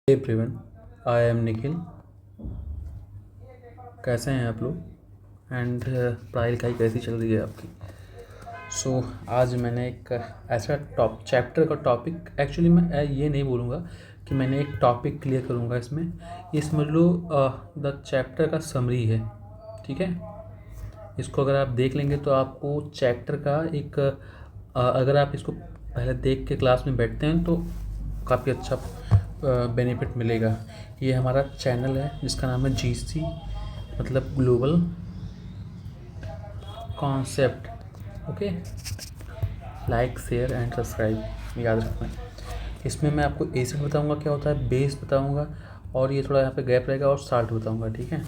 Everyone, I am Nikhil. कैसे हैं आप लोग एंड पढ़ाई लिखाई कैसी चल रही है आपकी? आज मैंने एक ऐसा चैप्टर का टॉपिक, एक्चुअली मैं ये नहीं बोलूँगा कि मैंने एक टॉपिक क्लियर करूँगा। इसमें ये समझ लो द चैप्टर का समरी है, ठीक है। इसको अगर आप देख लेंगे तो आपको चैप्टर का एक अगर आप इसको पहले देख के क्लास में बैठते हैं तो काफ़ी अच्छा बेनिफिट मिलेगा। ये हमारा चैनल है जिसका नाम है GC, मतलब global concept. Okay, like share and subscribe याद रखना। इसमें मैं आपको एसिड बताऊंगा क्या होता है, बेस बताऊंगा, और ये थोड़ा यहाँ पे गैप रहेगा, और साल्ट बताऊंगा, ठीक है।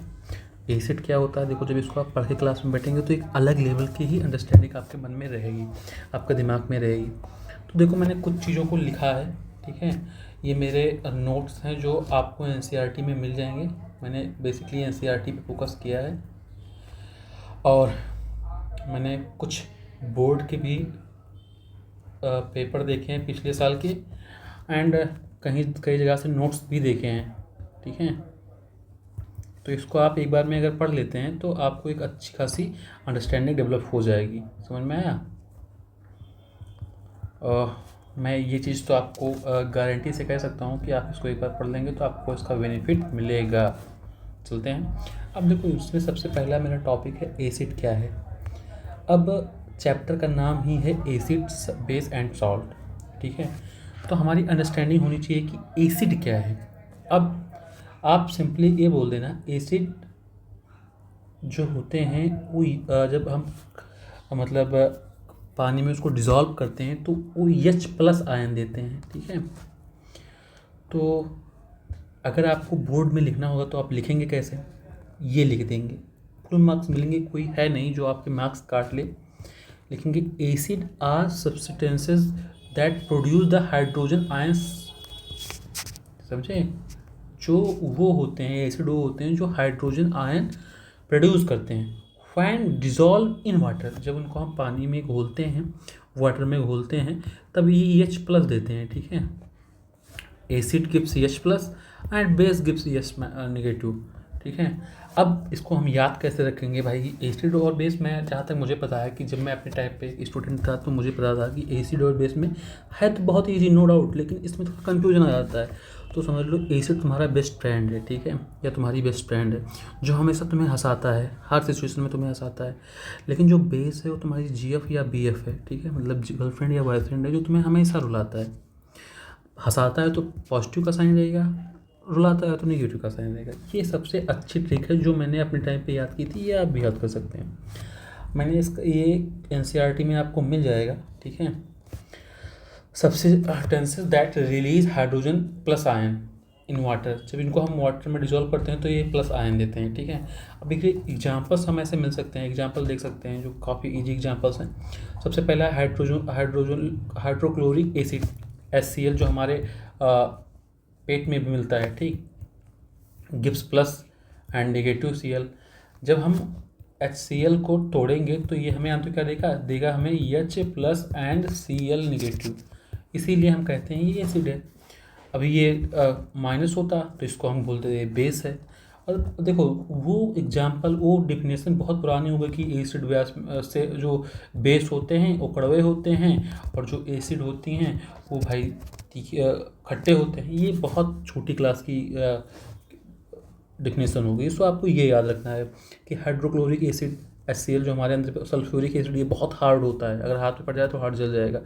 एसिड क्या होता है, देखो जब इसको आप पढ़ के क्लास में बैठेंगे तो एक अलग लेवल की ही अंडरस्टैंडिंग आपके मन में रहेगी, आपके दिमाग में रहेगी। तो देखो मैंने कुछ चीज़ों को लिखा है, ठीक है। ये मेरे नोट्स हैं जो आपको NCERT में मिल जाएंगे। मैंने बेसिकली NCERT पे फोकस किया है, और मैंने कुछ बोर्ड के भी पेपर देखे हैं पिछले साल के, एंड कई जगह से नोट्स भी देखे हैं, ठीक है। तो इसको आप एक बार में अगर पढ़ लेते हैं तो आपको एक अच्छी खासी अंडरस्टैंडिंग डेवलप हो जाएगी। समझ में आया? मैं ये चीज़ तो आपको गारंटी से कह सकता हूँ कि आप इसको एक बार पढ़ लेंगे तो आपको इसका बेनिफिट मिलेगा। चलते हैं। अब देखो इसमें सबसे पहला मेरा टॉपिक है एसिड क्या है। अब चैप्टर का नाम ही है एसिड, बेस एंड सॉल्ट, ठीक है। तो हमारी अंडरस्टैंडिंग होनी चाहिए कि एसिड क्या है। अब आप सिंपली ये बोल देना, एसिड जो होते हैं वो जब हम मतलब पानी में उसको डिज़ोल्व करते हैं तो वो H+ आयन देते हैं, ठीक है। तो अगर आपको बोर्ड में लिखना होगा तो आप लिखेंगे कैसे? ये लिख देंगे, फुल मार्क्स मिलेंगे, कोई है नहीं जो आपके मार्क्स काट ले। लिखेंगे acid are substances that produce the hydrogen ions. समझे? जो वो होते हैं, एसिड वो होते हैं जो हाइड्रोजन आयन प्रोड्यूस करते हैं व्हेन डिज़ोल्व इन वाटर। जब उनको हम पानी में घोलते हैं, वाटर में घोलते हैं, तब ये H+ देते हैं, ठीक है। Acid gives H+ and base gives H-, ठीक है। अब इसको हम याद कैसे रखेंगे भाई? एसिड और बेस, मैं जहाँ तक मुझे पता है कि जब मैं अपने टाइम पे स्टूडेंट था तो मुझे पता था कि एसिड और बेस में है तो बहुत ईजी, नो डाउट, लेकिन इसमें थोड़ा कन्फ्यूजन आ जाता है। तो समझ लो एसिड तुम्हारा बेस्ट फ्रेंड है, ठीक है, या तुम्हारी बेस्ट फ्रेंड है जो हमेशा तुम्हें हंसाता है, हर सिचुएशन में तुम्हें हंसाता है। लेकिन जो बेस है वो तुम्हारी GF या BF है, ठीक है, मतलब गर्लफ्रेंड या बॉयफ्रेंड है जो तुम्हें हमेशा रुलाता है। हंसाता है तो पॉजिटिव का साइन रहेगा, रुलाता है तो नेगेटिव का साइन रहेगा। ये सबसे अच्छी ट्रिक है जो मैंने अपने टाइम पे याद की थी, ये आप भी याद कर सकते हैं। मैंने इसका ये NCERT में आपको मिल जाएगा, ठीक है। Substances that release hydrogen plus ion in water. जब इनको हम वाटर में डिजोल्व करते हैं तो ये प्लस आयन देते हैं, ठीक है। अब देखिए एग्जांपल्स हम ऐसे मिल सकते हैं, एग्जांपल देख सकते हैं जो काफ़ी इजी एग्जांपल्स हैं। सबसे पहला हाइड्रोक्लोरिक एसिड HCl, जो हमारे पेट में भी मिलता है, ठीक, gives plus and negative Cl। जब हम HCl को तोड़ेंगे तो ये हमें आंसर क्या देगा हमें H+ एंड Cl नेगेटिव। इसीलिए हम कहते हैं ये एसिड है। अभी ये माइनस होता तो इसको हम बोलते हैं बेस है। और देखो वो एग्जाम्पल, वो डिफिनेशन बहुत पुरानी हो गई कि एसिड व्यास से जो बेस होते हैं वो कड़वे होते हैं, और जो एसिड होती हैं वो भाई खट्टे होते हैं। ये बहुत छोटी क्लास की डिफिनेशन हो गई। सो आपको ये याद रखना है कि हाइड्रोक्लोरिक एसिड HCl जो हमारे अंदर, सल्फ्यूरिक एसिड, ये बहुत हार्ड होता है, अगर हाथ पे पड़ जाए तो हार्ड जल जाएगा।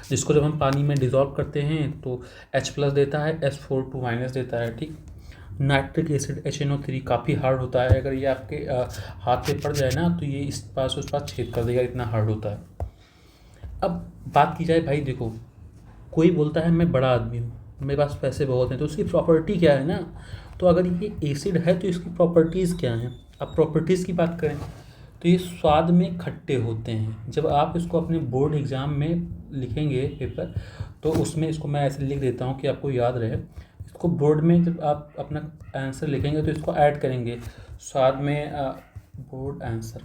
जिसको जब हम पानी में डिज़ोल्व करते हैं तो H+ देता है, SO2- देता है, ठीक। नाइट्रिक एसिड HNO3 काफ़ी हार्ड होता है, अगर ये आपके हाथ पे पड़ जाए ना तो ये इस पास उस पास छेद कर देगा, इतना हार्ड होता है। अब बात की जाए भाई, देखो कोई बोलता है मैं बड़ा आदमी हूँ, मेरे पास पैसे बहुत हैं, तो उसकी प्रॉपर्टी क्या है ना। तो अगर ये एसिड है तो इसकी प्रॉपर्टीज़ क्या हैं? अब प्रॉपर्टीज़ की बात करें तो ये स्वाद में खट्टे होते हैं। जब आप इसको अपने बोर्ड एग्ज़ाम में लिखेंगे पेपर, तो उसमें इसको मैं ऐसे लिख देता हूँ कि आपको याद रहे। इसको बोर्ड में जब आप अपना आंसर लिखेंगे तो इसको ऐड करेंगे, स्वाद में बोर्ड आंसर,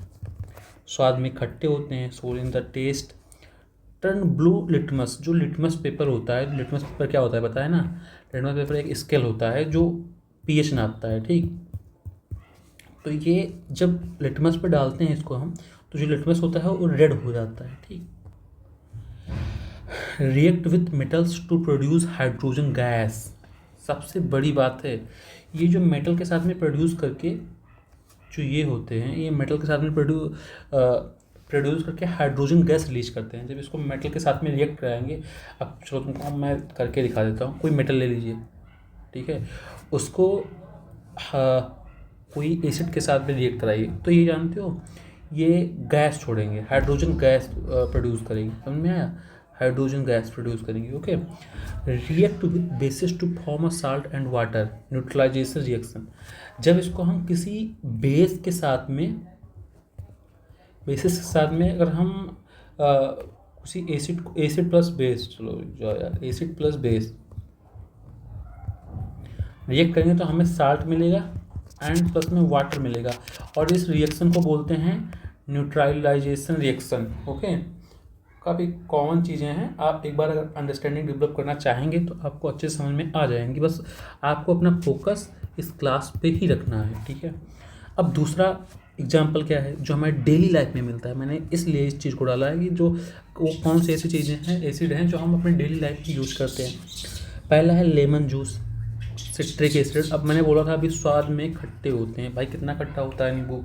स्वाद में खट्टे होते हैं, sour in the taste, turn blue litmus. जो लिटमस पेपर होता है, लिटमस पेपर क्या होता है पता है ना? लिटमस पेपर एक स्केल होता है जो पीएच नापता है, ठीक। तो ये जब लिटमस पे डालते हैं इसको हम, तो जो लिटमस होता है वो रेड हो जाता है, ठीक। React with metals to produce hydrogen gas. सबसे बड़ी बात है, ये जो मेटल के साथ में प्रोड्यूस करके जो ये होते हैं, ये मेटल के साथ में प्रोड्यूस करके हाइड्रोजन गैस रिलीज करते हैं। जब इसको मेटल के साथ में रिएक्ट कराएंगे, अब चलो तुमको मैं करके दिखा देता हूँ। कोई मेटल ले लीजिए, ठीक है, उसको कोई एसिड के साथ में रिएक्ट कराइए, तो ये जानते हो ये गैस छोड़ेंगे, हाइड्रोजन गैस प्रोड्यूस करेंगे। समझ में आया? हाइड्रोजन गैस प्रोड्यूस करेंगे, okay. React with bases to form a salt and water, neutralisation reaction. जब इसको हम किसी बेस के साथ में, बेसिस के साथ में अगर हम किसी एसिड प्लस बेस, चलो जो यार एसिड प्लस बेस रिएक्ट करेंगे तो हमें साल्ट मिलेगा एंड प्लस में वाटर मिलेगा, और इस रिएक्शन को बोलते हैं न्यूट्रलाइजेशन रिएक्शन, ओके। काफ़ी कॉमन चीज़ें हैं, आप एक बार अगर अंडरस्टैंडिंग डेवलप करना चाहेंगे तो आपको अच्छे समझ में आ जाएंगी। बस आपको अपना फोकस इस क्लास पे ही रखना है, ठीक है। अब दूसरा एग्जाम्पल क्या है जो हमारे डेली लाइफ में मिलता है, मैंने इसलिए इस चीज़ को डाला है कि जो वो कौन सी ऐसी चीज़ें हैं, एसिड हैं जो हम अपने डेली लाइफ में यूज़ करते हैं। पहला है लेमन जूस, सिट्रिक एसिड। अब मैंने बोला था अभी स्वाद में खट्टे होते हैं, भाई कितना खट्टा होता है नींबू।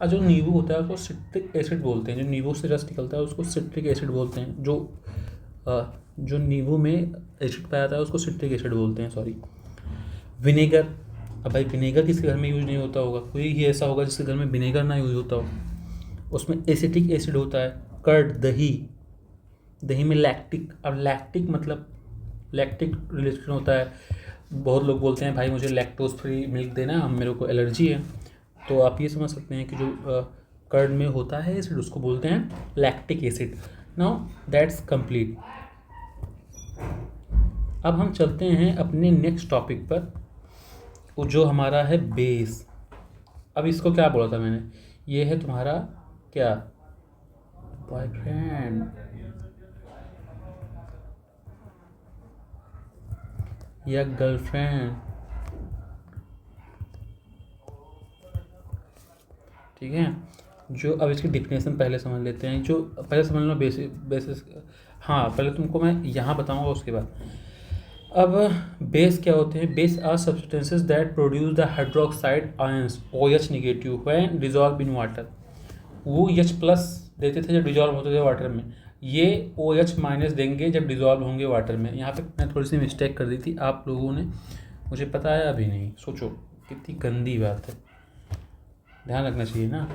और जो नींबू होता है उसको सिट्रिक एसिड बोलते हैं, जो नींबू से रस निकलता है उसको सिट्रिक एसिड बोलते हैं। जो नींबू में एसिड पाया जाता है उसको सिट्रिक एसिड बोलते हैं, सॉरी। विनेगर, अब भाई विनेगर किसके घर में यूज़ नहीं होता होगा? कोई ही ऐसा होगा जिसके घर में विनेगर ना यूज़ होता हो। उसमें एसिटिक एसिड होता है। कर्ड, दही, दही में लैक्टिक, अब लैक्टिक मतलब लैक्टिक रिलेशन होता है। बहुत लोग बोलते हैं भाई मुझे लैक्टोज फ्री मिल्क देना, मेरे को एलर्जी है, तो आप ये समझ सकते हैं कि जो कर्ड में होता है एसिड उसको बोलते हैं lactic acid. Now that's complete. अब हम चलते हैं अपने नेक्स्ट टॉपिक पर, जो हमारा है बेस। अब इसको क्या बोला था मैंने, ये है तुम्हारा क्या, बॉयफ्रेंड या गर्लफ्रेंड, ठीक है। जो अब इसकी डिफिनेशन पहले समझ लेते हैं, जो पहले समझ लो बेसिस। हाँ, पहले तुमको मैं यहाँ बताऊँगा उसके बाद। अब बेस क्या होते हैं? Base are substances that produce the hydroxide ions OH negative when dissolve in water. वो H प्लस देते थे जब डिजॉल्व होते थे वाटर में, ये OH माइनस देंगे जब डिजॉल्व होंगे वाटर में। यहाँ पे मैं थोड़ी सी मिस्टेक कर दी थी आप लोगों ने, मुझे पता है अभी नहीं, सोचो कितनी गंदी बात है। ध्यान रखना चाहिए ना,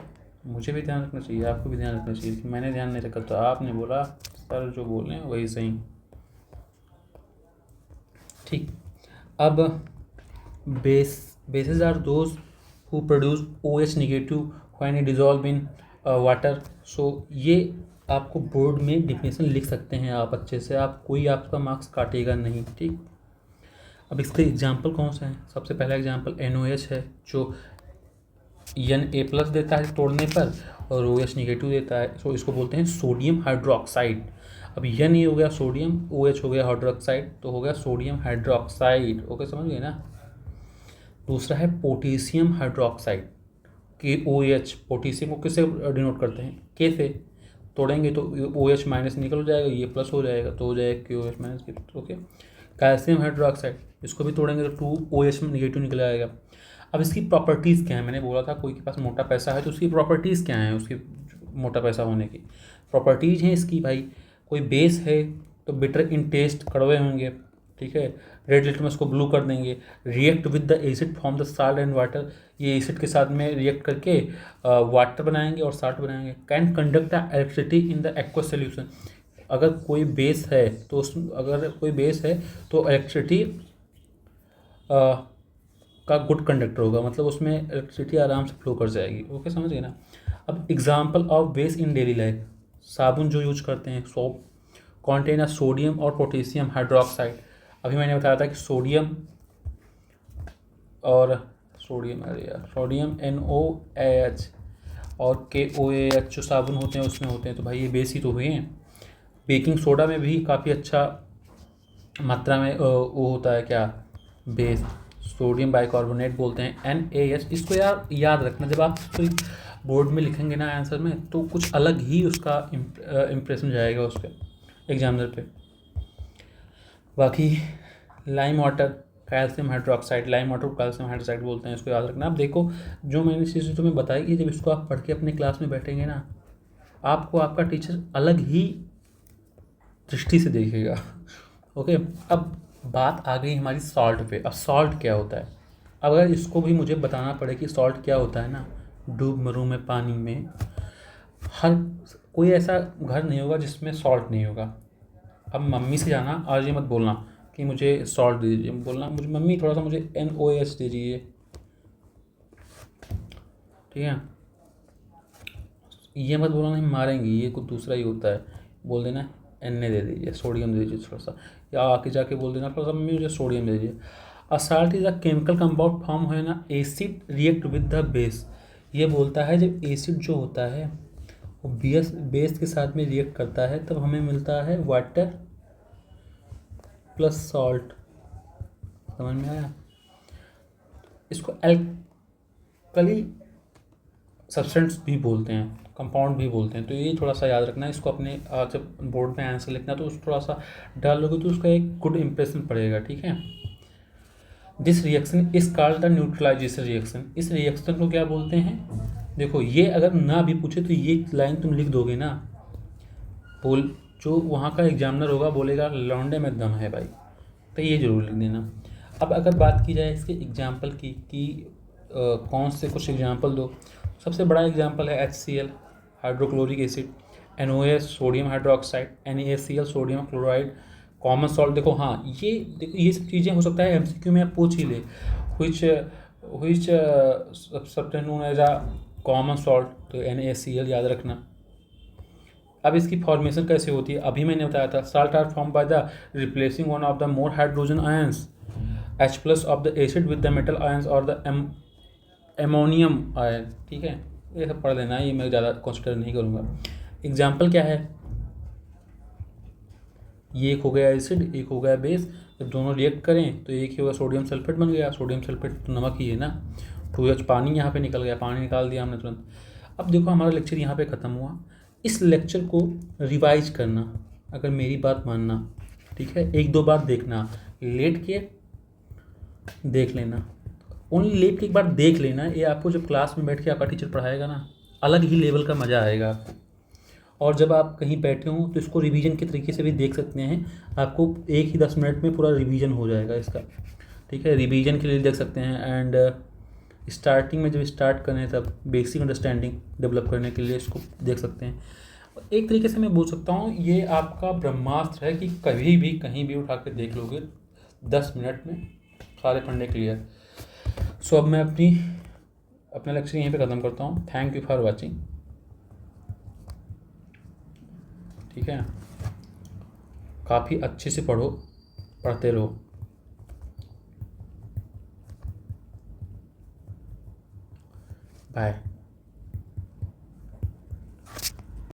मुझे भी ध्यान रखना चाहिए, आपको भी ध्यान रखना चाहिए कि मैंने ध्यान नहीं रखा तो आपने बोला सर जो बोल रहे हैं वही सही, ठीक। अब basis are those who produce OH negative when it dissolve in water. So ये आपको बोर्ड में डिफिनेशन लिख सकते हैं आप अच्छे से, आप कोई आपका मार्क्स काटेगा नहीं, ठीक। अब इसके एग्जाम्पल कौन सा है? सबसे पहला एग्जाम्पल NOH है, जो Na+ देता है तोड़ने पर और OH नेगेटिव देता है, सो इसको बोलते हैं सोडियम हाइड्रोक्साइड। अब N ये हो गया सोडियम, OH हो गया हाइड्रोक्साइड, तो हो गया सोडियम हाइड्रोक्साइड, ओके समझ गए ना। दूसरा है पोटेशियम हाइड्रोक्साइड, KOH। पोटेशियम को किससे डिनोट करते हैं? K से। तोड़ेंगे तो OH माइनस निकल जाएगा, ये प्लस हो जाएगा, तो हो जाएगा KOH minus, okay. Calcium hydroxide, इसको भी तोड़ेंगे तो 2OH नेगेटिव निकल आएगा। अब इसकी प्रॉपर्टीज़ क्या है? मैंने बोला था कोई के पास मोटा पैसा है तो उसकी प्रॉपर्टीज़ क्या हैं, उसकी मोटा पैसा होने की प्रॉपर्टीज़ हैं इसकी, भाई कोई बेस है तो बिटर इन टेस्ट, कड़वे होंगे, ठीक है। रेड लिटमस को ब्लू कर देंगे। React with the acid form the salt and water, ये एसिड के साथ में रिएक्ट करके वाटर बनाएंगे और साल्ट बनाएंगे। Can conduct the electricity in the aqueous solution, अगर कोई बेस है तो इलेक्ट्रिसिटी का गुड कंडक्टर होगा, मतलब उसमें इलेक्ट्रिसिटी आराम से फ्लो कर जाएगी, ओके समझ गए ना। अब example of base in daily life, साबुन जो यूज करते हैं, सोप, कॉन्टेन सोडियम और पोटेशियम हाइड्रोक्साइड। अभी मैंने बताया था कि सोडियम NOH और KOAH जो साबुन होते हैं उसमें होते हैं, तो भाई ये बेस ही तो हुए हैं। बेकिंग सोडा में भी काफ़ी अच्छा मात्रा में वो होता है क्या, बेस, सोडियम बाइकार्बोनेट बोलते हैं NaH। इसको यार याद रखना, जब आप कोई बोर्ड में लिखेंगे ना आंसर में, तो कुछ अलग ही उसका इम्प्रेशन जाएगा उस पर एग्जामिनर पे। बाकी lime water, calcium hydroxide, lime water को कैल्शियम हाइड्रोक्साइड बोलते हैं, इसको याद रखना। अब देखो, जो मैंने चीज़ें तुम्हें बताई कि जब इसको आप पढ़ के अपने क्लास में बैठेंगे ना, आपको आपका टीचर अलग ही दृष्टि से देखेगा। ओके, अब बात आ गई हमारी सॉल्ट पे। अब सॉल्ट क्या होता है? अब अगर इसको भी मुझे बताना पड़े कि सॉल्ट क्या होता है ना, डूब मरूं मैं पानी में, हर कोई ऐसा घर नहीं होगा जिसमें सॉल्ट नहीं होगा। अब मम्मी से जाना, आज ये मत बोलना कि मुझे सॉल्ट दे दीजिए, बोलना मुझे मम्मी थोड़ा सा मुझे NOH दे दीजिए, ठीक है। ये मत बोलना नहीं मारेंगे, ये कुछ दूसरा ही होता है। बोल देना Na दे दीजिए, सोडियम दे दीजिए थोड़ा सा, या आके जाके बोल देना थोड़ा सा मम्मी मुझे सोडियम दे दीजिए। A salt is a chemical compound form है ना, acid react with the base. ये बोलता है जब एसिड जो होता है वो बेस के साथ में रिएक्ट करता है, तब हमें मिलता है वाटर प्लस सॉल्ट। समझ में आया? इसको एल्कली सब्सटेंस भी बोलते हैं, कंपाउंड भी बोलते हैं। तो ये थोड़ा सा याद रखना, इसको अपने जब बोर्ड में आंसर लिखना तो उस थोड़ा सा डालोगे तो उसका एक गुड इंप्रेशन पड़ेगा, ठीक है। This reaction is called the neutralisation reaction. इस रिएक्शन को क्या बोलते हैं? देखो, ये अगर ना भी पूछे तो ये लाइन तुम लिख दोगे ना, बोल जो वहाँ का एग्जामिनर होगा बोलेगा लौंडे में दम है भाई, तो ये जरूर लिख देना। अब अगर बात की जाए इसके एग्जाम्पल की कि कौन से कुछ एग्जाम्पल दो, सबसे बड़ा एग्जाम्पल है HCl hydrochloric acid, NOH sodium hydroxide, NaCl sodium chloride, common salt. देखो हाँ, देखो ये सब चीज़ें हो सकता है MCQ में आप पूछ ही ले, which substance known as a common salt, तो NaCl याद रखना। अब इसकी फॉर्मेशन कैसे होती है? अभी मैंने बताया था, salt are form by the replacing one of the more hydrogen ions H+ of the acid with the metal ions और द एमोनियम आयन, ठीक है। ये सब पढ़ लेना, ये मैं ज़्यादा कंसिडर नहीं करूँगा। एग्जाम्पल क्या है? ये एक हो गया एसिड, एक हो गया बेस, जब दोनों रिएक्ट करें तो एक ही होगा सोडियम सल्फेट बन गया। सोडियम सल्फेट तो नमक ही है ना, 2H पानी यहाँ पे निकल गया, पानी निकाल दिया हमने तुरंत। अब देखो हमारा लेक्चर यहाँ पे ख़त्म हुआ। इस लेक्चर को रिवाइज करना, अगर मेरी बात मानना, ठीक है, 1-2 बार देखना, लेट के देख लेना, ओनली लेट के एक बार देख लेना। ये आपको जब क्लास में बैठ के आपका टीचर पढ़ाएगा ना, अलग ही लेवल का मज़ा आएगा आपको। और जब आप कहीं बैठे हों तो इसको रिवीजन के तरीके से भी देख सकते हैं, आपको 1 ही 10 मिनट में पूरा रिवीजन हो जाएगा इसका, ठीक है। रिवीजन के लिए देख सकते हैं, एंड स्टार्टिंग में जब स्टार्ट करें तब बेसिक अंडरस्टैंडिंग डेवलप करने के लिए इसको देख सकते हैं। एक तरीके से मैं बोल सकता हूँ ये आपका ब्रह्मास्त्र है कि कभी भी कहीं भी उठा के देख लोगे, 10 मिनट में सारे पढ़ने क्लियर। सो अब मैं अपना लेक्चर यहीं पे ख़त्म करता हूँ। थैंक यू फॉर वॉचिंग, ठीक है। काफ़ी अच्छे से पढ़ो, पढ़ते रहो। बाय।